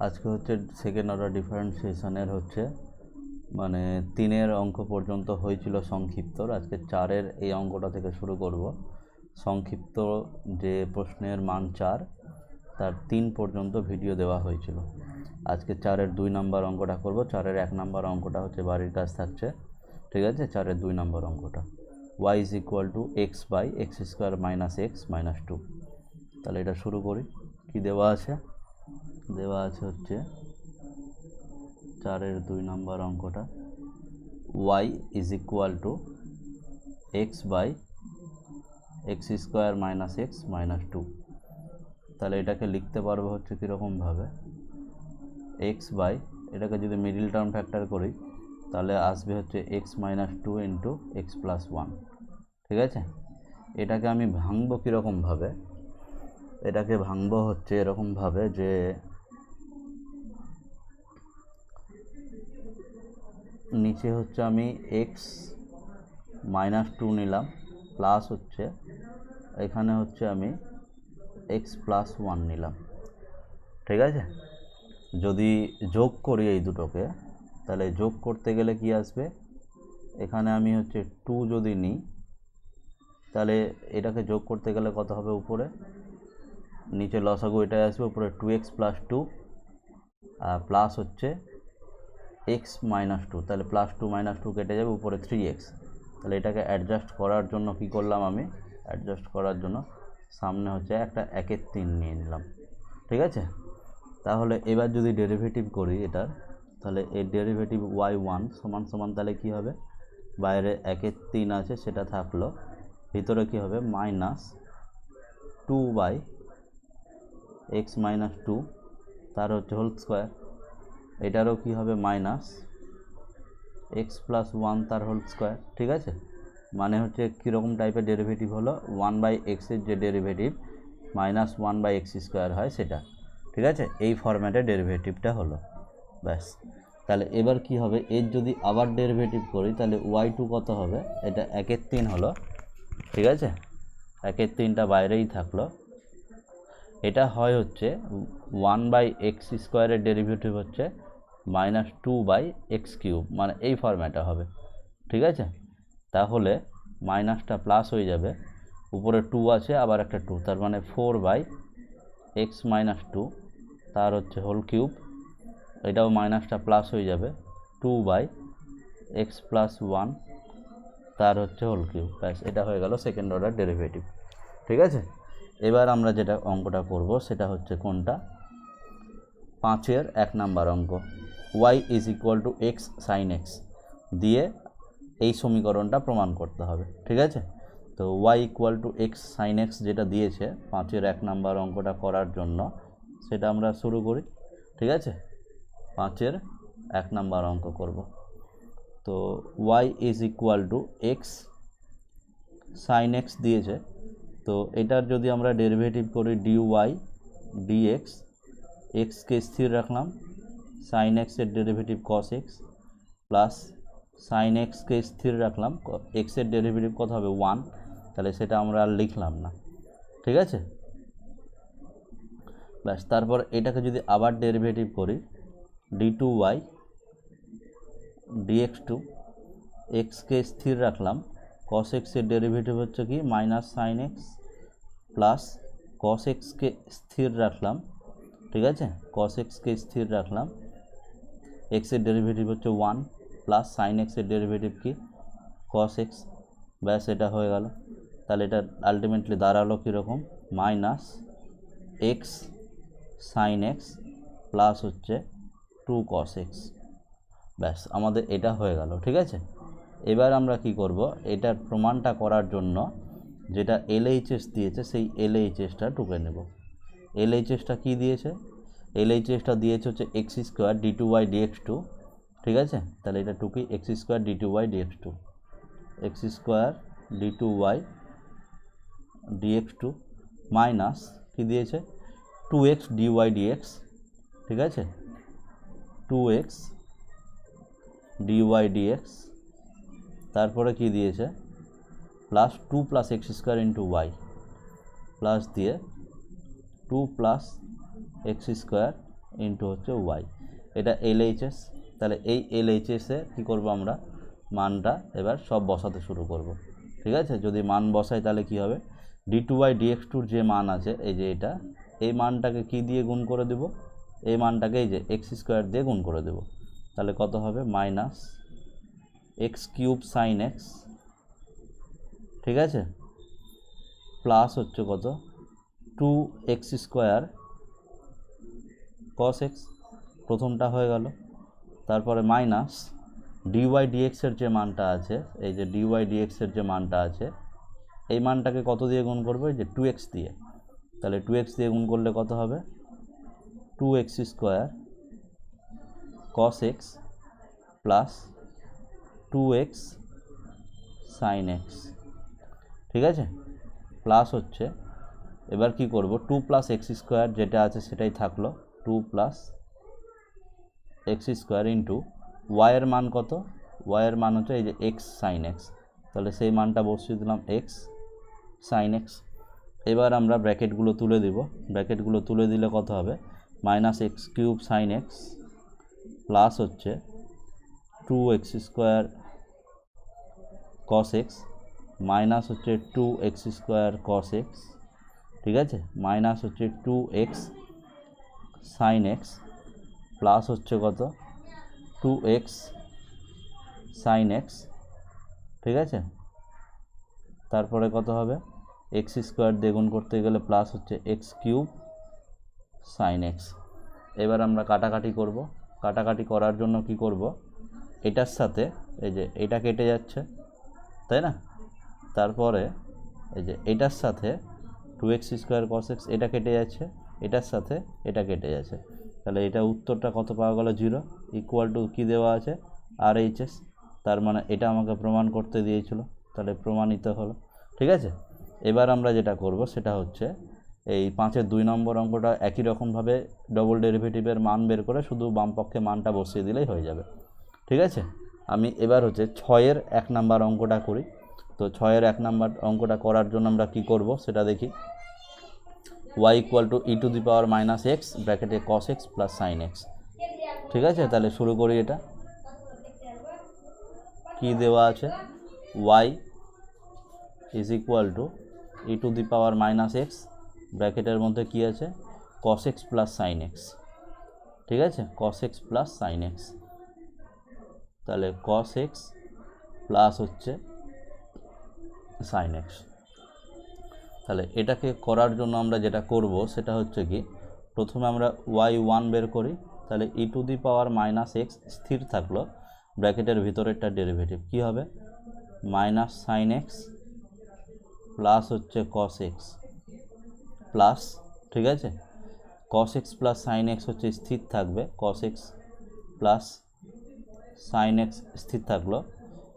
আজকে হচ্ছে second order ডিফারেন্সিয়েশনের হচ্ছে মানে 3-এর অঙ্ক পর্যন্ত হয়েছিল সংক্ষিপ্তর। আজকে 4-এর এই অঙ্কটা থেকে শুরু করব। সংক্ষিপ্ত যে প্রশ্নের মান 4 তার 3 পর্যন্ত ভিডিও দেওয়া হয়েছিল। আজকে 4-এর 2 নম্বর অঙ্কটা করব। 4-এর 1 নম্বর অঙ্কটা হচ্ছে বাড়ির কাজ থাকছে, ঠিক আছে। 4-এর 2 নম্বর অঙ্কটা y = x/x² - x - 2। তাহলে এটা শুরু করি। কি দেওয়া আছে? দেওয়া আছে হচ্ছে 4-এর 2 নম্বর অঙ্কটা y = x/x² - x - 2। তাহলে এটাকে লিখতে পারবো হচ্ছে কীরকমভাবে, এটাকে যদি মিডিল টার্ম ফ্যাক্টর করি তাহলে আসবে হচ্ছে x - 2 × x + 1, ঠিক আছে। এটাকে আমি ভাঙবো কীরকমভাবে, এটাকে ভাঙবো হচ্ছে এরকমভাবে যে নিচে হচ্ছে আমি x - 2 নিলাম, প্লাস হচ্ছে এখানে হচ্ছে আমি x + 1 নিলাম, ঠিক আছে। যদি যোগ করি এই দুটোকে, তাহলে যোগ করতে গেলে কি আসবে, এখানে আমি হচ্ছে 2 যদি নিই তাহলে এটাকে যোগ করতে গেলে কত হবে, উপরে নিচে লসাগু এটাই আসবে, উপরে 2x + 2 আর প্লাস হচ্ছে x - 2, তাহলে +2 - 2 কেটে যাবে, উপরে 3x। তাহলে এটাকে অ্যাডজাস্ট করার জন্য কি করলাম আমি, অ্যাডজাস্ট করার জন্য সামনে হচ্ছে একটা 1/3 নিয়ে নিলাম, ঠিক আছে। তাহলে এবার যদি ডেরিভেটিভ করি এটার, তাহলে এই ডেরিভেটিভ y1 সমান তাহলে কি হবে, বাইরে 1/3 আছে সেটা থাকলো, ভিতরে কি হবে -2/x - 2 তার হচ্ছে হোল স্কোয়ার। এটারও কি হবে -x + 1 তার হোল স্কোয়ার, ঠিক আছে। মানে হচ্ছে কীরকম টাইপের ডেরিভেটিভ হলো, 1/x এর যে ডেরিভেটিভ -1/x² হয় সেটা, ঠিক আছে। এই ফরম্যাটে ডেরিভেটিভটা হলো, ব্যাস। তাহলে এবার কি হবে, এর যদি আবার ডেরিভেটিভ করি তাহলে y2 কত হবে, এটা 1/3 হলো, ঠিক আছে। 1/3টা বাইরেই থাকলো। এটা হয় হচ্ছে 1/x² এর ডেরিভেটিভ হচ্ছে -2/x³, মানে এই ফরম্যাটে হবে, ঠিক আছে। তাহলে মাইনাসটা প্লাস হয়ে যাবে, উপরে 2 আছে আবার একটা 2, তার মানে 4/x - 2 তার হচ্ছে হোল কিউব। এটাও মাইনাসটা প্লাস হয়ে যাবে, 2/x + 1 তার হচ্ছে হোল কিউব, ব্যাস। এটা হয়ে গেল সেকেন্ড অর্ডার ডেরিভেটিভ, ঠিক আছে। এবার আমরা যেটা অঙ্কটা করব সেটা হচ্ছে কোনটা, 5-এর 1 নাম্বার অঙ্ক, y = x sin x দিয়ে এই সমীকরণটা প্রমাণ করতে হবে, ঠিক আছে। তো y = x sin x যেটা দিয়েছে 5-এর 1 নাম্বার অঙ্কটা করার জন্য, সেটা আমরা শুরু করি, ঠিক আছে। 5-এর 1 নাম্বার অঙ্ক করব। তো y = x sin x দিয়েছে, তো এটার যদি আমরা ডেরিভেটিভ করি dy dx, xকে স্থির রাখলাম, sin x এর derivative cos x plus sin x কে স্থির রাখলাম, x এর ডেরিভেটিভ কত হবে 1, তাহলে সেটা আমরা আর লিখলাম না, ঠিক আছে, ব্যাস। তারপর এটাকে যদি আবার ডেরিভেটিভ করি d2y dx2, x কে স্থির রাখলাম, cos x এর ডেরিভেটিভ হচ্ছে কি -sin x plus cos x কে স্থির রাখলাম, ঠিক আছে। cos x কে স্থির রাখলাম, x এর ডেরিভেটিভ হচ্ছে 1 প্লাস sin x এর ডেরিভেটিভ কি cos x, ব্যাস। এটা হয়ে গেল। তাহলে এটা আলটিমেটলি দাঁড়ালো কীরকম, -x sin x প্লাস হচ্ছে 2 cos x, ব্যাস। আমাদের এটা হয়ে গেল, ঠিক আছে। এবার আমরা কি করব, এটার প্রমাণটা করার জন্য যেটা LHS দিয়েছে সেই LHSটা টুকে নেব। LHSটা কি দিয়েছে, LHSটা দিয়েছে হচ্ছে x² d2y dx2, ঠিক আছে। তাহলে এটা টুকি x² d2y dx2, x² d2y dx2 minus কি দিয়েছে 2x dy dx, ঠিক আছে, 2x dy dx, তারপরে কি দিয়েছে প্লাস 2 + x² × y প্লাস দিয়ে 2 + x² ইন্টু হচ্ছে ওয়াই, এটা এলএইচএস। তাহলে এই এলএইচএসে কী করবো আমরা, মানটা এবার সব বসাতে শুরু করব। ঠিক আছে, যদি মান বসাই তাহলে কি হবে, d2/dx2 যে মান আছে এই যে এটা, এই মানটাকে কি দিয়ে গুণ করে দেব, এই মানটাকে এই যে এক্স স্কোয়ার দিয়ে গুণ করে দেব। তাহলে কত হবে, minus x cube sine x, ঠিক আছে, প্লাস হচ্ছে কত 2x স্কোয়ার কস এক্স, প্রথমটা হয়ে গেল। তারপরে মাইনাস dy/dx এর যে মানটা আছে, এই যে dy/dx এর যে মানটা আছে, এই মানটাকে কত দিয়ে গুণ করবো, এই যে 2x দিয়ে। তাহলে 2x দিয়ে গুণ করলে কত হবে, 2x square cos x plus 2x sin x, ঠিক আছে, প্লাস হচ্ছে এবার কি করব, 2 + x স্কোয়ার যেটা আছে সেটাই থাকলো, 2 + x স্কোয়ার ইন্টু y এর মান কত, y এর মান হচ্ছে এই যে x sin x, তাহলে সেই মানটা বসিয়ে দিলাম x sin x। এবার আমরা ব্র্যাকেটগুলো তুলে দিব, ব্র্যাকেটগুলো তুলে দিলে কত হবে, -x³ sin x প্লাস হচ্ছে 2x square cos x minus হচ্ছে 2x স্কোয়ার cos x, ঠিক আছে, মাইনাস হচ্ছে 2x sin x প্লাস হচ্ছে কত 2x sin x, ঠিক আছে, তারপরে কত হবে, x স্কোয়ার দিয়ে গুণ করতে গেলে প্লাস হচ্ছে x³ sin x। এবার আমরা কাটাকাটি করব, কাটাকাটি করার জন্য কি করব, এটার সাথে এই যে এটা কেটে যাচ্ছে, তাই না, তারপরে এই যে এটার সাথে 2x স্কোয়ার cos x এটা কেটে যাচ্ছে, এটার সাথে এটা কেটে যাচ্ছে, তাহলে এটা উত্তরটা কত পাওয়া গেল, 0 ইকুয়াল টু কী দেওয়া আছে, RHS, তার মানে এটা আমাকে প্রমাণ করতে দিয়েছিল, তাহলে প্রমাণিত হলো। ঠিক আছে, এবার আমরা যেটা করব সেটা হচ্ছে এই 5-এর 2 নম্বর অঙ্কটা একই রকমভাবে ডবল ডেরিভেটিভের মান বের করে শুধু বাম পক্ষে মানটা বসিয়ে দিলেই হয়ে যাবে। ঠিক আছে, আমি এবার হচ্ছে 6-এর 1 নম্বর অঙ্কটা করি। তো 6-এর 1 নম্বর অঙ্কটা করার জন্য আমরা কি করব সেটা দেখি। y = e⁻−x ব্র্যাকেটে cos x + sin x। ঠিক আছে, তাহলে শুরু করি। এটা কি দেওয়া আছে, y = e⁻−x ব্র্যাকেটের মধ্যে কি আছে, cos x + sin x, ঠিক আছে, cos x + sin x, তাহলে cos x প্লাস হচ্ছে sin x। তাহলে এটাকে করার জন্য আমরা যেটা করব সেটা হচ্ছে কি, প্রথমে আমরা y1 বের করি, তাহলে e⁻−x স্থির থাকলো, ব্র্যাকেটের ভিতরেরটা ডেরিভেটিভ কি হবে, -sin x প্লাস হচ্ছে cos x প্লাস, ঠিক আছে, cos x + sin x হচ্ছে স্থির থাকবে, cos x plus sin x স্থির থাকলো,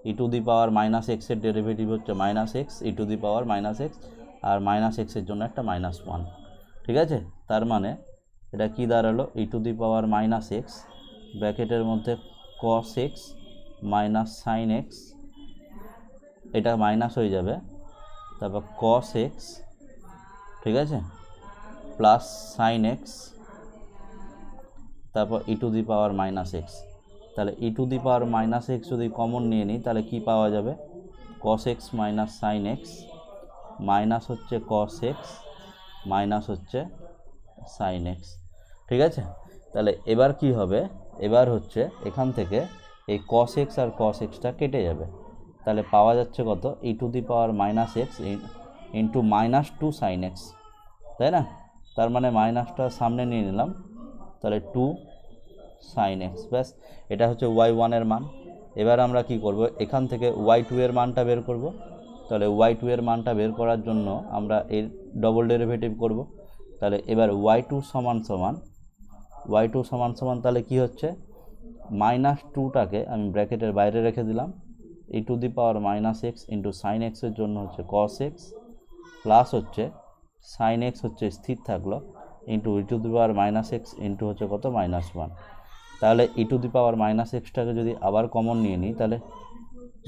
e⁻−x এর ডেরিভেটিভ হচ্ছে -x e⁻−x, আর -x এর জন্য একটা -1, ঠিক আছে, তার মানে এটা কি দাঁড়ালো, e⁻−x ব্র্যাকেটের মধ্যে cos x - sin x, এটা মাইনাস হয়ে যাবে, তারপর cos x, ঠিক আছে, প্লাস sin x, তারপর e⁻−x। তাহলে e⁻−x যদি কমন নিয়ে নিই তাহলে কি পাওয়া যাবে, cos x - sin x minus হচ্ছে cos x মাইনাস হচ্ছে sin x, ঠিক আছে। তাহলে এবার কি হবে, এবার হচ্ছে এখান থেকে এই cos x আর cos xটা কেটে যাবে, তাহলে পাওয়া যাচ্ছে কত, e⁻−x ইন্টু -2 sin x, তাই না, তার মানে মাইনাসটা সামনে নিয়ে নিলাম, তাহলে 2 sin x, ব্যাস, এটা হচ্ছে y1 এর মান। এবার আমরা কি করব, এখান থেকে y2 এর মানটা বের করব, তাহলে y2 এর মানটা বের করার জন্য আমরা এর ডবল ডেরিভেটিভ করব। তাহলে এবার y2 সমান তাহলে কি হচ্ছে, -2টাকে আমি ব্র্যাকেটের বাইরে রেখে দিলাম, e⁻−x ইন্টু sin x এর জন্য হচ্ছে cos x প্লাস হচ্ছে sin x হচ্ছে স্থির থাকলো, ইন্টু e⁻−x ইন্টু হচ্ছে কত, -1। তাহলে e⁻−xটাকে যদি আবার কমন নিয়ে নিই তাহলে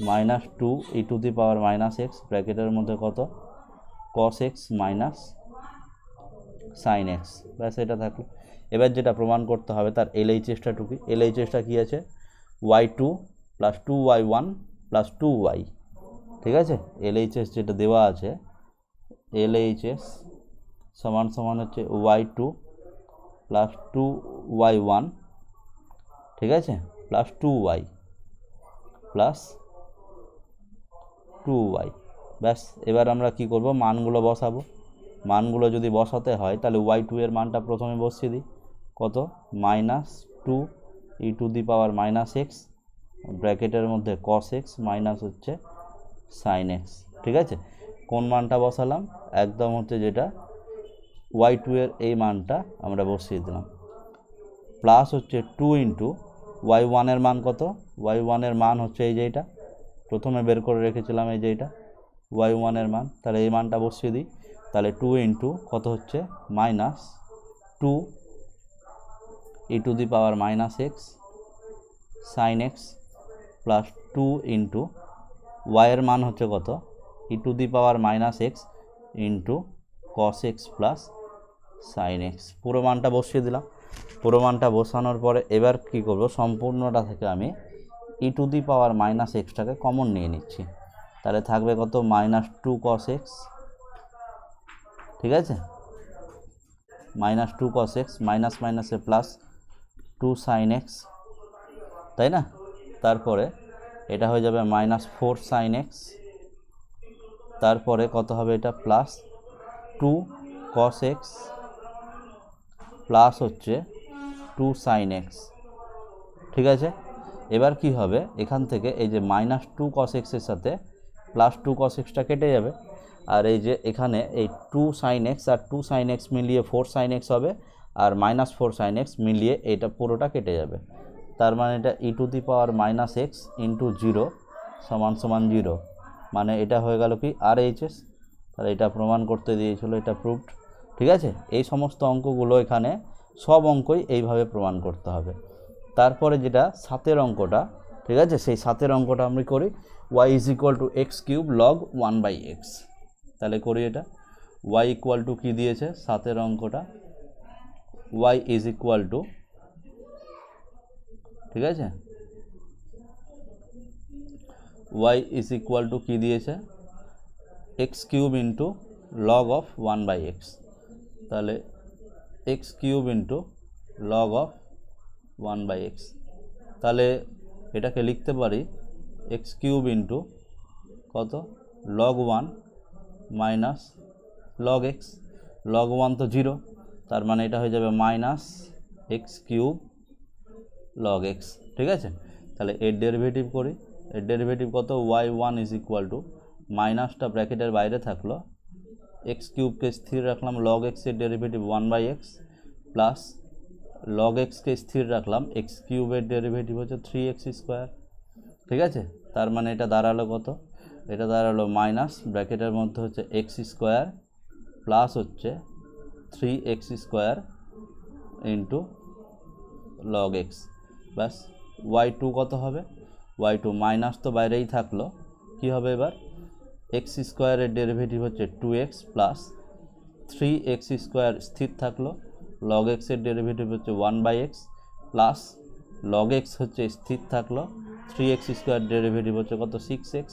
-2 e⁻−x ব্র্যাকেটের মধ্যে কত, cos x - sin x, ব্যাস, এটা থাকলো। এবার যেটা প্রমাণ করতে হবে তার এলএইচএসটা টু কি, এলএইচএসটা কি আছে y2 plus 2y1 plus 2y, ঠিক আছে। এলএইচএস যেটা দেওয়া আছে এলএইচএস সমান সমান হচ্ছে y2 প্লাস 2y1, ঠিক আছে, প্লাস 2y প্লাস 2y। ব্যাস, এবার আমরা কি করব, মানগুলো বসাবো। মানগুলো যদি বসাতে হয় তাহলে y2 এর মানটা প্রথমে বসিয়ে দিই, কত, -2 e to the power -x, ব্র্যাকেটের মধ্যে cos x মাইনাস হচ্ছে sin x, ঠিক আছে। কোন মানটা বসালাম, একদম হচ্ছে যেটা y2 এর এই মানটা আমরা বসিয়ে দিলাম, প্লাস হচ্ছে 2 ইন্টু y1 এর মান কত, y1 এর মান হচ্ছে এই যে এটা প্রথমে বের করে রেখেছিলাম, এই যে এটা y1 এর মান, তাহলে এই মানটা বসিয়ে দিই। তাহলে 2 ইন্টু কত হচ্ছে -2 e to the power -x sin x plus 2 into y এর মান হচ্ছে কত, e to the power -x into cos x plus sin x। পুরো মানটা বসিয়ে দিলাম। পুরো মানটা বসানোর পরে এবার কি করব, সম্পূর্ণটা থেকে আমি e টু দি পাওয়ার -xটাকে কমন নিয়ে নিচ্ছি, তাহলে থাকবে কত, -2 cos x, ঠিক আছে, -2 cos x মাইনাস মাইনাসে প্লাস 2 sin x, তাই না। তারপরে এটা হয়ে যাবে -4 sin x, তারপরে কত হবে এটা, প্লাস 2 cos x প্লাস হচ্ছে 2 sin x, ঠিক আছে। এবার কি হবে, এখান থেকে এই যে -2 cos x এর সাথে প্লাস 2 cos xটা কেটে যাবে, আর এই যে এখানে এই 2 sin x আর 2 sin x মিলিয়ে 4 sin x হবে, আর -4 sin x মিলিয়ে এটা পুরোটা কেটে যাবে। তার মানে এটা e to the power -x into 0 সমান সমান 0, মানে এটা হয়ে গেল কি RHS। তাহলে এটা প্রমাণ করতে দিয়েছিল, এটা প্রুভড, ঠিক আছে। এই সমস্ত অঙ্কগুলো এখানে সব অঙ্কই এইভাবে প্রমাণ করতে হবে। তারপরে যেটা 7এর অঙ্কটা, ঠিক আছে, সেই 7এর অঙ্কটা আমরা করি y is equal two x³ log 1/x। তাহলে করি এটা, y ইকুয়াল টু কী দিয়েছে 7এর অঙ্কটা, y ইজ ইকুয়াল টু, ঠিক আছে, y ইজ ইকুয়াল টু কী দিয়েছে, x³ into log of 1/x। তাহলে x³ into log of 1/x, তাহলে এটাকে লিখতে পারি x³ ইন্টু কত, log 1 minus log x, log 1 তো 0, তার মানে এটা হয়ে যাবে -x³ log x, ঠিক আছে। তাহলে এর ডেরিভেটিভ করি, এর ডেরিভেটিভ কত, y1 ইজ ইকুয়াল টু, মাইনাসটা ব্র্যাকেটের বাইরে থাকলো, x³ কে স্থির রাখলাম, log x এর derivative 1/x plus log x কে স্থির রাখলাম, x³ এর ডেরিভেটিভ হচ্ছে 3x², ঠিক আছে। তার মানে এটা দাঁড়ালো কত, এটা দাঁড়ালো মাইনাস ব্র্যাকেটের মধ্যে হচ্ছে x² প্লাস হচ্ছে 3x² ইন্টু log x, ব্যাস। y2 কত হবে, y2 মাইনাস তো বাইরেই থাকলো, কি হবে এবার, x² এর ডেরিভেটিভ হচ্ছে 2x প্লাস 3x² স্থির থাকলো, log x এর ডেরিভেটিভ হচ্ছে 1/x প্লাস log x হচ্ছে স্থির থাকলো, 3x² ডেরিভেটিভ হচ্ছে কত, 6x।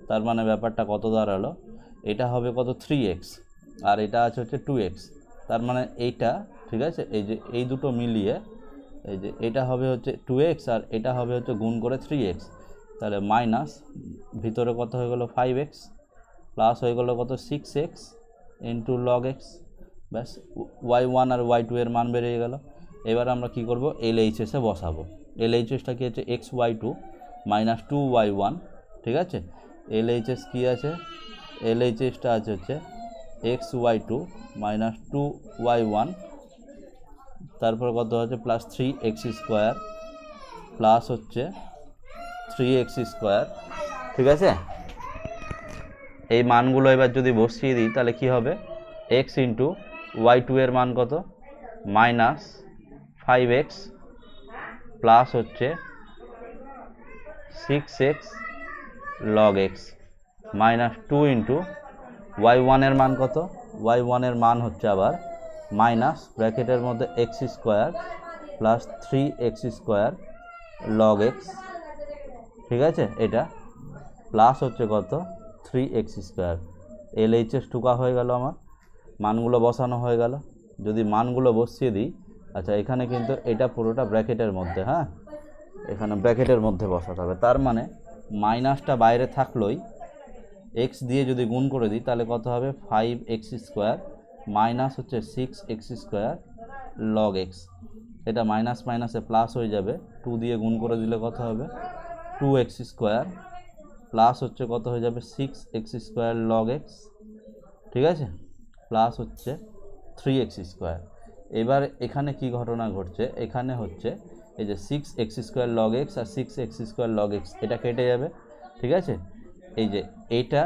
তার মানে ব্যাপারটা কত দাঁড়ালো, এটা হবে কত, 3x, আর এটা আছে হচ্ছে 2x। তার মানে এইটা, ঠিক আছে, এই যে এই দুটো মিলিয়ে এই যে এটা হবে হচ্ছে 2x আর এটা হবে হচ্ছে গুণ করে 3x, তাহলে মাইনাস ভিতরে কত হয়ে গেল 5x প্লাস হয়ে গেল কত, 6x ইন্টু log x, ব্যাস। y1 আর y2 এর মান বেরিয়ে গেল। এবার আমরা কি করব, LHS-এ বসাবো। LHS-টা কি আছে, xy2 মাইনাস 2y1, ঠিক আছে। LHS কি আছে, LHS-টা আছে হচ্ছে xy2 মাইনাস 2y1, তারপর কত হচ্ছে প্লাস 3x² প্লাস হচ্ছে 3x², ঠিক আছে। এই মানগুলো এবার যদি বসিয়ে দিই তাহলে কি হবে, x ইন্টু y2 এর মান কত, -5x প্লাস হচ্ছে 6x log x minus 2 into y1 এর মান কত, y1 এর মান হচ্ছে আবার মাইনাস ব্র্যাকেটের মধ্যে x square plus 3x square log x, ঠিক আছে, এটা প্লাস হচ্ছে কত 3x স্কোয়ার। LHS টুকা হয়ে গেল, আমার মানগুলো বসানো হয়ে গেল। যদি মানগুলো বসিয়ে দিই, আচ্ছা এখানে কিন্তু এটা পুরোটা ব্র্যাকেটের মধ্যে, হ্যাঁ এখানে ব্র্যাকেটের মধ্যে বসাতে হবে। তার মানে মাইনাসটা বাইরে থাকলোই x দিয়ে যদি গুণ করে দিই তাহলে কত হবে 5x স্কোয়ার মাইনাস হচ্ছে 6x স্কোয়ার লগ এক্স। এটা মাইনাস মাইনাসে প্লাস হয়ে যাবে, 2 দিয়ে গুণ করে দিলে কত হবে 2x স্কোয়ার প্লাস হচ্ছে কত হয়ে যাবে 6x স্কোয়ার লগ এক্স, ঠিক আছে, প্লাস হচ্ছে 3x স্কোয়ার। এবার এখানে কি ঘটনা ঘটছে, এখানে হচ্ছে এই যে 6x স্কোয়ার লগ এক্স আর 6x স্কোয়ার লগ এক্স এটা কেটে যাবে, ঠিক আছে। এই যে এটা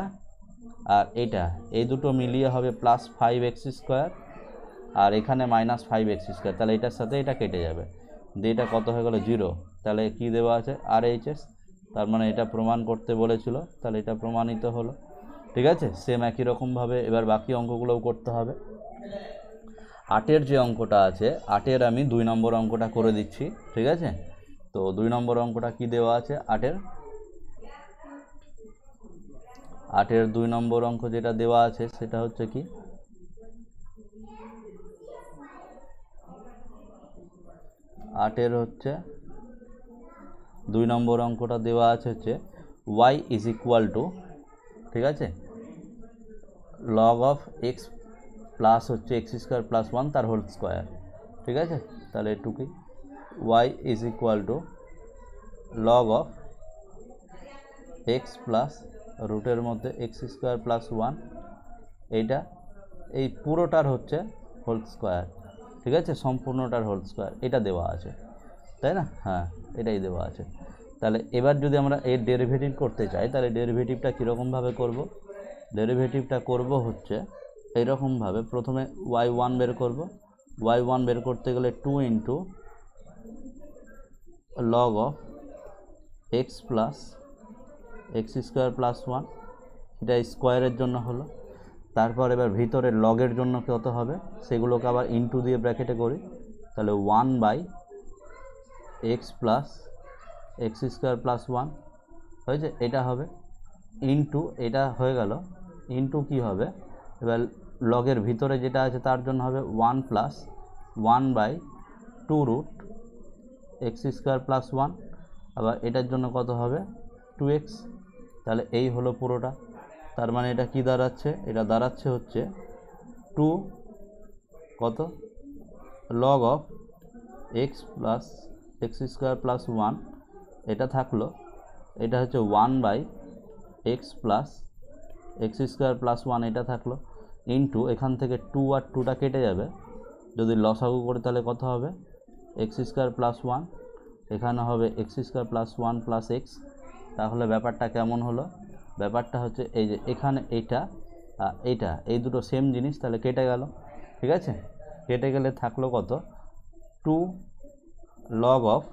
আর এটা এই দুটো মিলিয়ে হবে প্লাস 5x স্কোয়ার আর এখানে মাইনাস 5x স্কোয়ার, তাহলে এটার সাথে এটা কেটে যাবে, দিয়ে এটা কত হয়ে গেল 0। তাহলে কি দেওয়া আছে RHS, তার মানে এটা প্রমাণ করতে বলেছিল, তাহলে এটা প্রমাণিত হলো, ঠিক আছে। সেম একই রকমভাবে এবার বাকি অঙ্কগুলোও করতে হবে। 8-এর যে অঙ্কটা আছে 8-এর আমি 2 নম্বর অঙ্কটা করে দিচ্ছি, ঠিক আছে। তো 2 নম্বর অঙ্কটা কি দেওয়া আছে 8-এর 2 নম্বর অঙ্ক যেটা দেওয়া আছে সেটা হচ্ছে কি 8-এর হচ্ছে 2 নম্বর অঙ্কটা দেওয়া আছে হচ্ছে y ইজ ইকুয়াল টু, ঠিক আছে, লগ অফ এক্স প্লাস হচ্ছে এক্স স্কোয়ার প্লাস 1 তার হোল স্কোয়ার, ঠিক আছে। তাহলে এটুকুই y is equal two log of x plus রুটের মধ্যে এক্স স্কোয়ার প্লাস 1, এইটা এই পুরোটার হচ্ছে হোল স্কোয়ার, ঠিক আছে, সম্পূর্ণটার হোল স্কোয়ার, এটা দেওয়া আছে, তাই না, হ্যাঁ এটাই দেওয়া আছে। তাহলে এবার যদি আমরা এর ডেরিভেটিভ করতে চাই তাহলে ডেরিভেটিভটা কীরকমভাবে করব, ডেরিভেটিভটা করব হচ্ছে এইরকমভাবে, প্রথমে y1 বের করব, y1 বের করতে গেলে 2 into log of x plus x square plus 1, এটা স্কোয়ারের জন্য হলো। তারপর এবার ভিতরে লগের জন্য কত হবে সেগুলোকে আবার ইন্টু দিয়ে ব্র্যাকেটে করি, তাহলে 1 by x plus x square plus 1 হয়েছে, এটা হবে ইন্টু, এটা হয়ে গেল ইন্টু কি হবে, এবার লগের ভিতরে যেটা আছে তার জন্য হবে 1 plus 1 by 2 root x square plus 1, আবার এটার জন্য কত হবে 2x। তাহলে এই হলো পুরোটা, তার মানে এটা কি দাঁড়াচ্ছে, এটা দাঁড়াচ্ছে হচ্ছে 2 কত log of x plus x square plus 1, এটা থাকলো, এটা হচ্ছে 1 by x plus x square plus 1 এটা থাকলো, ইন্টু এখান থেকে 2 আর 2টা কেটে যাবে, যদি লসাগু করে তাহলে কত হবে এক্স স্কোয়ার প্লাস 1, এখানে হবে x square plus 1 plus x. তাহলে ব্যাপারটা কেমন হলো, ব্যাপারটা হচ্ছে এই যে এখানে এইটা এইটা এই দুটো সেম জিনিস, তাহলে কেটে গেল, ঠিক আছে, কেটে গেলে থাকলো কত 2 লগ অফ,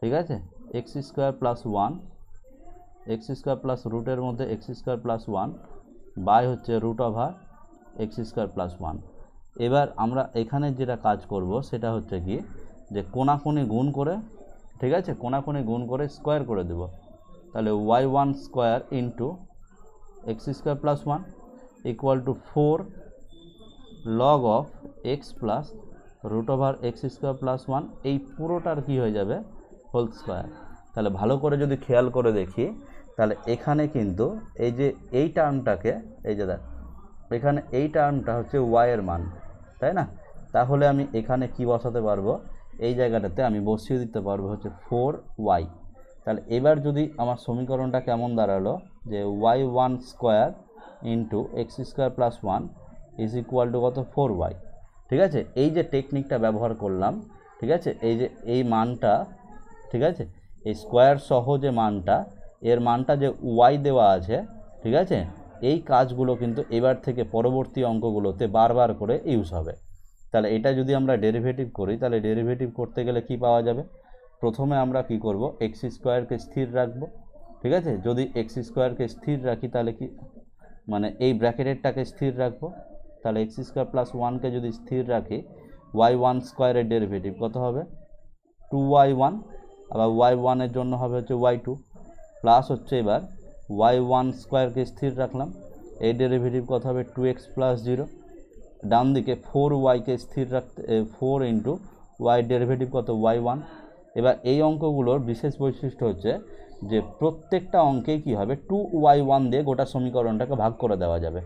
ঠিক আছে, x square plus 1 x square plus রুটের মধ্যে এক্স স্কোয়ার প্লাস 1 বাই হচ্ছে root over x square plus 1। এবার আমরা এখানে যেটা কাজ করব সেটা হচ্ছে কি যে কোনাকুনি গুণ করে, ঠিক আছে, কোনাকুনি গুণ করে স্কোয়ার করে দেব, তাহলে y1 square into x square plus 1 equal to 4 log of x plus root over x square plus 1, এই পুরোটার কি হয়ে যাবে হোল স্কোয়ার। তাহলে ভালো করে যদি খেয়াল করে দেখি তাহলে এখানে কিন্তু এই যে এই টার্মটাকে, এই যে দেখ এখানে এই টার্মটা হচ্ছে y এর মান, তাই না, তাহলে আমি এখানে কি বসাতে পারবো, এই জায়গাটাতে আমি বসিয়ে দিতে পারবো হচ্ছে 4y। তাহলে এবার যদি আমার সমীকরণটা কেমন দাঁড়ালো যে y1 square into x square plus 1 is equal two কত 4y, ঠিক আছে। এই যে টেকনিকটা ব্যবহার করলাম, ঠিক আছে, এই যে এই মানটা, ঠিক আছে, এই স্কোয়ার সহ যে মানটা, এর মানটা যে y দেওয়া আছে, ঠিক আছে, এই কাজগুলো কিন্তু এবার থেকে পরবর্তী অঙ্কগুলোতে বারবার করে ইউজ হবে। তাহলে এটা যদি আমরা ডেরিভেটিভ করি তাহলে ডেরিভেটিভ করতে গেলে কি পাওয়া যাবে, প্রথমে আমরা কি করব এক্স স্কোয়ারকে স্থির রাখবো, ঠিক আছে, যদি এক্স স্কোয়ারকে স্থির রাখি তাহলে কি মানে এই ব্র্যাকেটেরটাকে স্থির রাখবো, তাহলে এক্স স্কোয়ার প্লাস ওয়ানকে যদি স্থির রাখি ওয়াই ওয়ান স্কোয়ারের ডেরিভেটিভ কত হবে 2y1, আবার y1 জন্য হবে হচ্ছে y2 প্লাস হচ্ছে এবার y1 স্কোয়ারকে স্থির রাখলাম, এই ডেরিভেটিভ কত হবে 2x প্লাস 0। ডান দিকে 4y-কে স্থির রাখতে 4 ইন্টু y ডেরিভেটিভ কত y1। এবার এই অঙ্কগুলোর বিশেষ বৈশিষ্ট্য হচ্ছে যে প্রত্যেকটা অঙ্কেই কী হবে 2y1 দিয়ে গোটা সমীকরণটাকে ভাগ করে দেওয়া যাবে।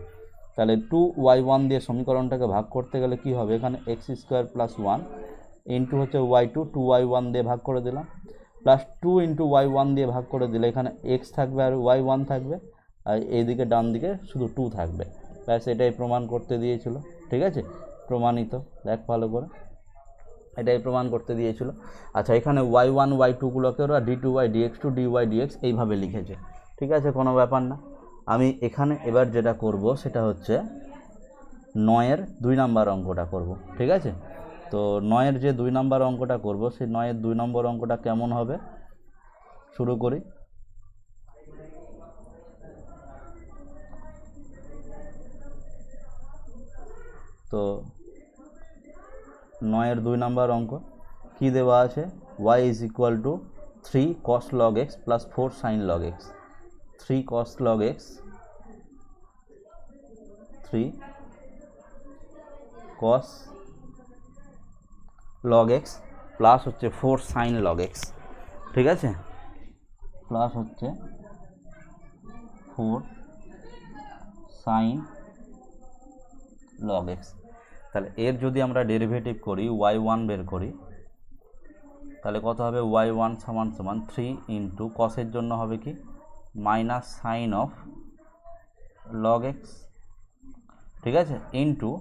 তাহলে 2y1 দিয়ে সমীকরণটাকে ভাগ করতে গেলে কি হবে, এখানে এক্স স্কোয়ার প্লাস 1 ইন্টু হচ্ছে y2, 2y1 দিয়ে ভাগ করে দিলাম, প্লাস 2 ইন্টু y1 দিয়ে ভাগ করে দিলে এখানে এক্স থাকবে আর y1 থাকবে, আর এইদিকে ডান দিকে শুধু 2 থাকবে। ব্যাস এটাই প্রমাণ করতে দিয়েছিল। ঠিক আছে, প্রমাণিত, দেখ ভালো করে, এটাই প্রমাণ করতে দিয়েছিল। আচ্ছা, এখানে y1 y2গুলোকে ওরা d2y dx2 dy dx এইভাবে লিখেছে। ঠিক আছে, কোনো ব্যাপার না। আমি এখানে এবার যেটা করব সেটা হচ্ছে 9-এর 2 নম্বর অঙ্কটা করব। ঠিক আছে, তো 9-এর যে 2 নম্বর অঙ্কটা করব সেই 9-এর 2 নম্বর অঙ্কটা কেমন হবে শুরু করি। তো 9-এর 2 নম্বর অঙ্ক কি দেওয়া আছে, y is equal two 3 cos log x plus 4 sin log x। 3 cos log x 3 cos log x plus হচ্ছে 4 sin log x। ঠিক আছে, প্লাস হচ্ছে 4 sin log x। তাহলে এর যদি আমরা ডেরিভেটিভ করি y1 বের করি তাহলে কত হবে y1 সমান সমান 3 ইন্টু কসের জন্য হবে কি minus sine of log x। ঠিক আছে, ইন্টু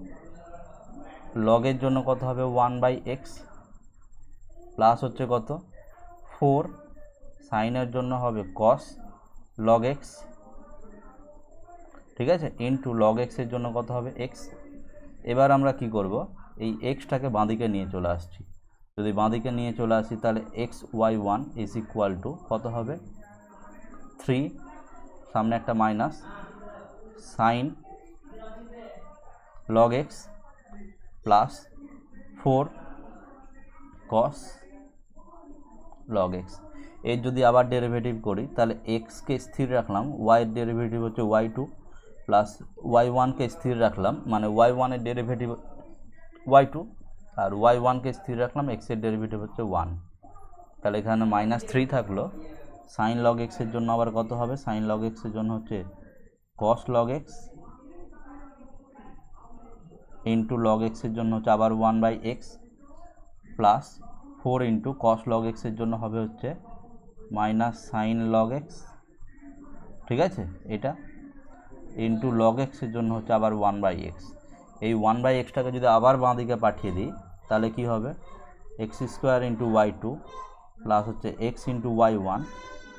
লগের জন্য কত হবে 1/x প্লাস হচ্ছে কত 4 সাইনের জন্য হবে cos log x। ঠিক আছে, ইন্টু log x এর জন্য কত হবে x। এবার আমরা কি করব, এই xটাকে বাঁদিকে নিয়ে চলে আসছি। যদি বাঁদিকে নিয়ে চলে আসি তাহলে xy1 ইজ ইকুয়াল টু কত হবে 3, সামনে একটা minus sine log x plus 4 cos log x। এর যদি আবার ডেরিভেটিভ করি তাহলে xকে স্থির রাখলাম, y এর ডেরিভেটিভ হচ্ছে y2 প্লাস y1কে স্থির রাখলাম, মানে y1 এর ডেরিভেটিভ y2 আর y1কে স্থির রাখলাম, x এর ডেরিভেটিভ হচ্ছে 1। তাহলে এখানে মাইনাস 3 থাকলো। সাইন log x এর জন্য আবার কত হবে, সাইন log x এর জন্য হচ্ছে cos log x into log x এর জন্য হচ্ছে আবার 1/x plus 4 into cos log x এর জন্য হবে হচ্ছে মাইনাস সাইন log x। ঠিক আছে, এটা ইন্টু log x এর জন্য হচ্ছে আবার 1/x। এই 1/xটাকে যদি আবার বাঁ দিকে পাঠিয়ে দিই তাহলে কি হবে x square into y2 plus হচ্ছে x into y1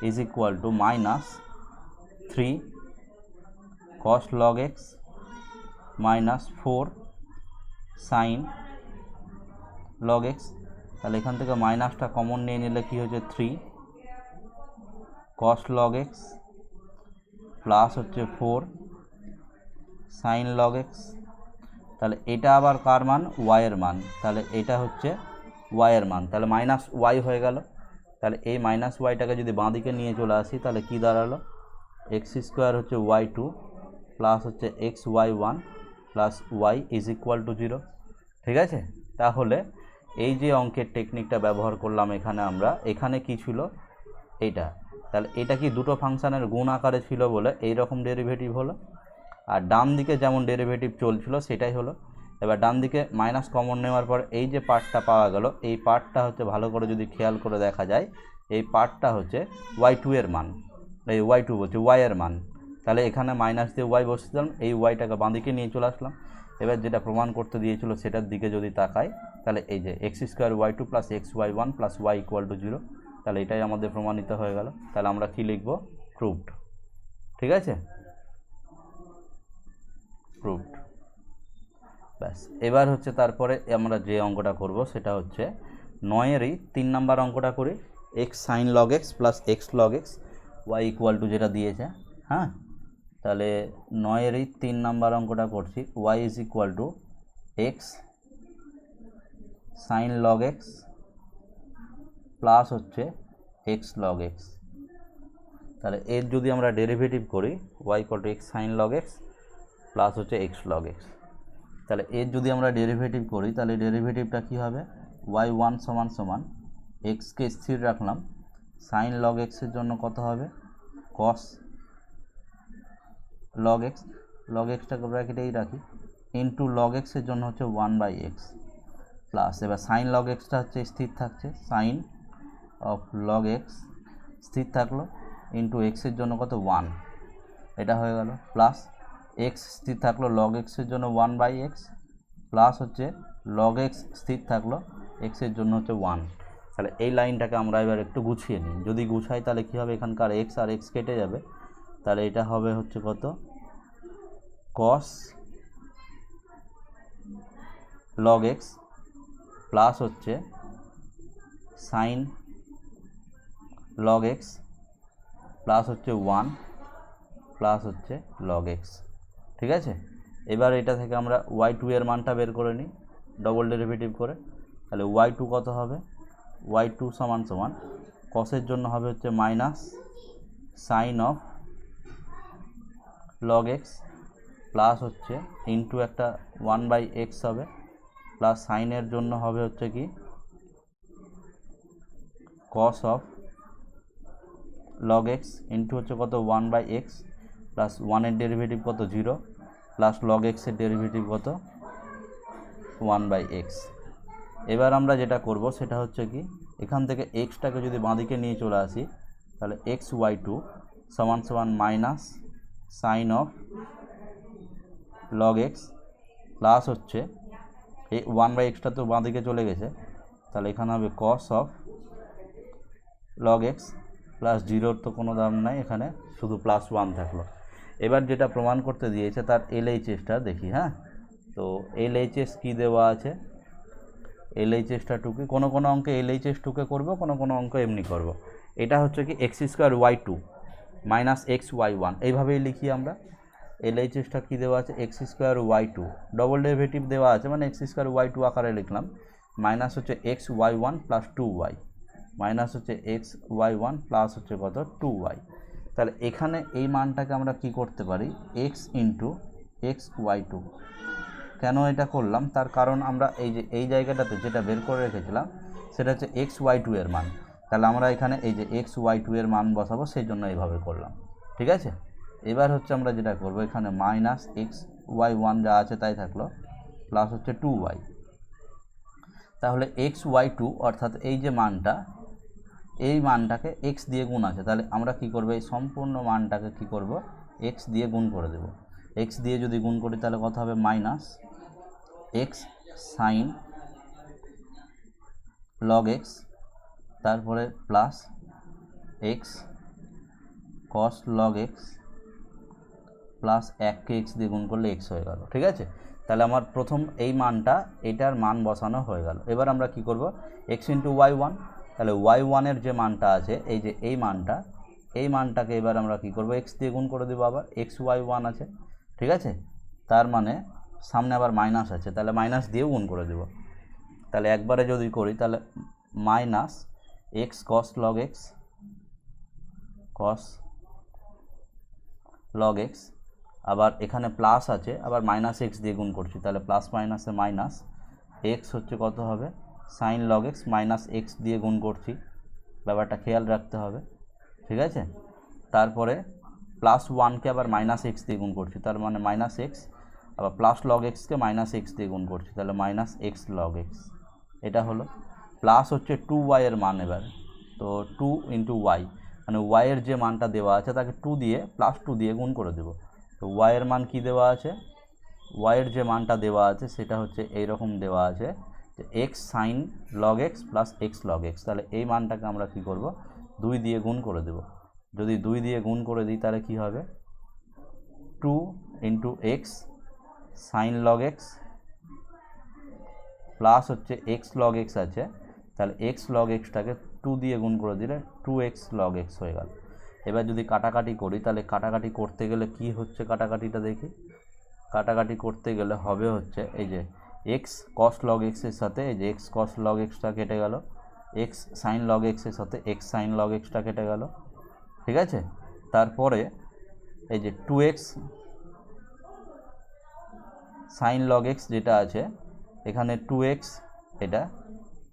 is equal to minus 3 cos log x minus 4 sine log x। তাহলে এখান থেকে মাইনাসটা কমন নিয়ে নিলে কি হচ্ছে 3 cos log x প্লাস হচ্ছে 4 সাইন log x। তাহলে এটা আবার কার মান, y এর মান, তাহলে এটা হচ্ছে y এর মান, তাহলে মাইনাস y হয়ে গেল। তাহলে এই মাইনাস ওয়াইটাকে যদি বাঁ দিকে নিয়ে চলে আসি তাহলে কি দাঁড়ালো এক্স স্কোয়ার হচ্ছে y2 প্লাস হচ্ছে xy1 plus y is equal two 0। ঠিক আছে, তাহলে এই যে অঙ্কের টেকনিকটা ব্যবহার করলাম এখানে আমরা, এখানে কি ছিল এইটা, তাহলে এটা কি দুটো ফাংশানের গুণ আকারে ছিল বলে এই রকম ডেরিভেটিভ হলো, আর ডান দিকে যেমন ডেরিভেটিভ চলছিল সেটাই হলো। এবার ডান দিকে মাইনাস কমন নেওয়ার পর এই যে পার্টটা পাওয়া গেল, এই পার্টটা হচ্ছে ভালো করে যদি খেয়াল করে দেখা যায় এই পার্টটা হচ্ছে y2 এর মান, এই y2 বলছে y এর মান। তাহলে এখানে মাইনাস দিয়ে y বসে দিলাম, এই ওয়াইটাকে বাঁ দিকে নিয়ে চলে আসলাম। এবার যেটা প্রমাণ করতে দিয়েছিল সেটার দিকে যদি তাকাই তাহলে এই যে x square y2 plus xy1 plus y equal to 0, তাহলে এটাই আমাদের প্রমাণিত হয়ে গেল। তাহলে আমরা কি লিখব, প্রুভড। ঠিক আছে, প্রুভড। ব্যাস, এবার হচ্ছে তারপরে আমরা যে অঙ্কটা করব সেটা হচ্ছে 9-এরই 3 নম্বর অঙ্কটা করি। x sin log x plus x log x y equal to যেটা দিয়েছে, হ্যাঁ, তাহলে 9-এরই 3 নাম্বার অঙ্কটা করছি। y is equal to x sine log x plus হচ্ছে এক্স লগ এক্স। তাহলে এর যদি আমরা ডেরিভেটিভ করি y equal to x sine log x plus হচ্ছে এক্স লগ এক্স, তাহলে এর যদি আমরা ডেরিভেটিভ করি তাহলে ডেরিভেটিভটা কী হবে, y1 সমান সমান এক্সকে স্থির রাখলাম, সাইন লগ এক্সের জন্য কত হবে কস লগ এক্স, লগ এক্সটাকে ব্র্যাকেটেই রাখি, ইন্টু লগ এক্সের জন্য হচ্ছে 1/x প্লাস, এবার সাইন লগ এক্সটা হচ্ছে স্থির থাকছে, সাইন অফ লগ এক্স স্থির থাকলো, ইন্টু এক্সের জন্য কত 1, এটা হয়ে গেল, প্লাস এক্স স্থির থাকলো লগ এক্সের জন্য 1/x প্লাস হচ্ছে লগ এক্স স্থির থাকলো এক্সের জন্য হচ্ছে 1। তাহলে এই লাইনটাকে আমরা এবার একটু গুছিয়ে নিই, যদি গুছাই তাহলে কী হবে, এখানকার এক্স আর এক্স কেটে যাবে, তাহলে এটা হবে হচ্ছে কত কস লগ এক্স প্লাস হচ্ছে সাইন লগ এক্স প্লাস হচ্ছে 1 প্লাস হচ্ছে লগ এক্স। ঠিক আছে, এবার এটা থেকে আমরা y2 এর মানটা বের করে নিই ডবল ডেরিভেটিভ করে। তাহলে y2 কত হবে, y2 সমান সমান কসের জন্য হবে হচ্ছে minus sine of log x plus হচ্ছে ইন্টু একটা 1/x হবে, প্লাস সাইনের জন্য হবে হচ্ছে কি কস অফ লগ এক্স ইন্টু হচ্ছে কত 1/x প্লাস 1-এর ডেরিভেটিভ কত 0 প্লাস লগ এক্সের ডেরিভেটিভ কত 1/x। এবার আমরা যেটা করব সেটা হচ্ছে কি, এখান থেকে এক্সটাকে যদি বাঁদিকে নিয়ে চলে আসি তাহলে xy2 সমান সমান minus sine of log x plus হচ্ছে এই 1/xটা তো বাঁদিকে চলে গেছে, তাহলে এখানে হবে cos of log x plus 0-র তো কোনো দাম নাই, এখানে শুধু +1 থাকলো। এবার যেটা প্রমাণ করতে দিয়েছে তার LHSটা দেখি। হ্যাঁ, তো LHS কি দেওয়া আছে, LHSটা টুকে কোনো কোনো অঙ্কে LHS টুকে করব, কোনো কোনো অঙ্ক এমনি করব। এটা হচ্ছে কি x² y2 মাইনাস xy1, এইভাবেই লিখি আমরা। LHSটা কি দেওয়া আছে x² y2, ডবল ডেরিভেটিভ দেওয়া আছে মানে x² y2 আকারে লিখলাম, মাইনাস হচ্ছে xy1 প্লাস 2y মাইনাস হচ্ছে xy1 প্লাস হচ্ছে কত 2y। তাহলে এখানে এই মানটাকে আমরা কি করতে পারি x ইন্টু xy2। কেন এটা করলাম, তার কারণ আমরা এই যে এই জায়গাটাতে যেটা বের করে রেখেছিলাম সেটা হচ্ছে xy2 এর মান, তাহলে আমরা এখানে এই যে xy2 এর মান বসাবো, সেই জন্য এইভাবে করলাম। ঠিক আছে, এবার হচ্ছে আমরা যেটা করব এখানে মাইনাস xy1 যা আছে তাই থাকলো প্লাস হচ্ছে 2y। তাহলে xy2 অর্থাৎ এই যে মানটা, এই মানটাকে x দিয়ে গুণ আছে, তাহলে আমরা কি করব এই সম্পূর্ণ মানটাকে কি করব x দিয়ে গুণ করে দেব। x দিয়ে যদি গুণ করি তাহলে কত হবে minus x sine log x তারপরে plus x cos log x plus 1কে x দিয়ে গুণ করলে x হয়ে গেল। ঠিক আছে, তাহলে আমার প্রথম এই মানটা এটার মান বসানো হয়ে গেল। এবার আমরা কি করব x ইন্টু y1, তাহলে y1-এর যে মানটা আছে এই যে এই মানটা, এই মানটাকে এবার আমরা কি করব x দিয়ে গুণ করে দেবো, আবার xy1 আছে। ঠিক আছে, তার মানে সামনে আবার মাইনাস আছে, তাহলে মাইনাস দিয়েও গুণ করে দেব। তাহলে একবারে যদি করি তাহলে minus x cos log x cos log x, আবার এখানে প্লাস আছে, আবার মাইনাস x দিয়ে গুণ করছি, তাহলে প্লাস মাইনাসে মাইনাস, x হচ্ছে কত হবে sign log x minus x দিয়ে গুণ করছি, ব্যাপারটা খেয়াল রাখতে হবে। ঠিক আছে, তারপরে প্লাস 1কে আবার মাইনাস x দিয়ে গুণ করছি, তার মানে মাইনাস x, আবার প্লাস লগ এক্সকে মাইনাস x দিয়ে গুণ করছি, তাহলে মাইনাস x লগ x। এটা হলো প্লাস হচ্ছে 2y এর মান, এবার তো 2 ইন্টু y মানে y এর যে মানটা দেওয়া আছে তাকে 2 দিয়ে প্লাস 2 দিয়ে গুণ করে দেব। তো y এর মান কি দেওয়া আছে, y এর যে মানটা দেওয়া আছে সেটা হচ্ছে এই রকম দেওয়া আছে যে x sine log x plus x log x। তাহলে এই মানটাকে আমরা কি করব 2 দিয়ে গুণ করে দেব। যদি 2 দিয়ে গুণ করে দিই তাহলে কি হবে 2 into x sine log x plus হচ্ছে x লগ x আছে, তাহলে x লগ xটাকে 2 দিয়ে গুণ করে দিলে 2x লগ x হয়ে গেল। এবার যদি কাটাকাটি করি তাহলে কাটাকাটি করতে গেলে কি হচ্ছে, কাটাকাটিটা দেখি। কাটাকাটি করতে গেলে হবে হচ্ছে এই যে এক্স কস লগ এক্সের সাথে এই যে এক্স কস লগ এক্সটা কেটে গেল, এক্স সাইন লগ এক্সের সাথে এক্স সাইন লগ এক্সটা কেটে গেল, ঠিক আছে। তারপরে এই যে 2x সাইন লগ এক্স যেটা আছে এখানে 2x এটা,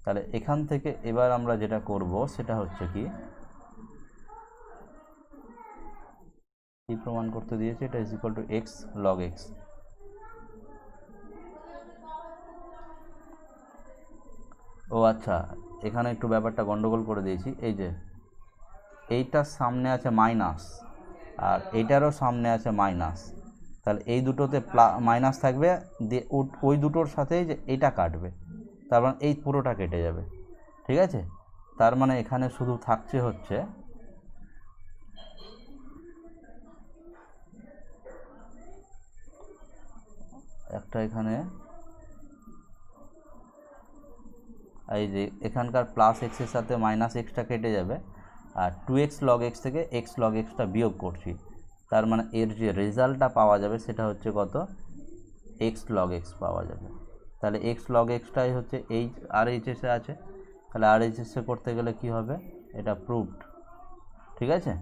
তাহলে এখান থেকে এবার আমরা যেটা করব সেটা হচ্ছে কি প্রমাণ করতে দিয়েছে, এটা is equal to x log x. ও আচ্ছা, এখানে একটু ব্যাপারটা গন্ডগোল করে দিয়েছি। এই যে এইটার সামনে আছে মাইনাস আর এইটারও সামনে আছে মাইনাস, তাহলে এই দুটোতে মাইনাস থাকবে, দিয়ে ওই দুটোর সাথে যে এইটা কাটবে, তার মানে এই পুরোটা কেটে যাবে, ঠিক আছে। তার মানে এখানে শুধু থাকছে হচ্ছে একটা, এখানে এই যে এখানকার প্লাস এক্সের সাথে মাইনাস এক্সটা কেটে যাবে, আর 2x লগ এক্স থেকে এক্স লগ এক্সটা বিয়োগ করছি, তার মানে এর যে রেজাল্টটা পাওয়া যাবে সেটা হচ্ছে কত, এক্স লগ এক্স পাওয়া যাবে। তাহলে এক্স লগ এক্সটাই হচ্ছে এই আর এইচএসে আছে, তাহলে আর এইচএসে করতে গেলে কি হবে, এটা প্রুভড, ঠিক আছে।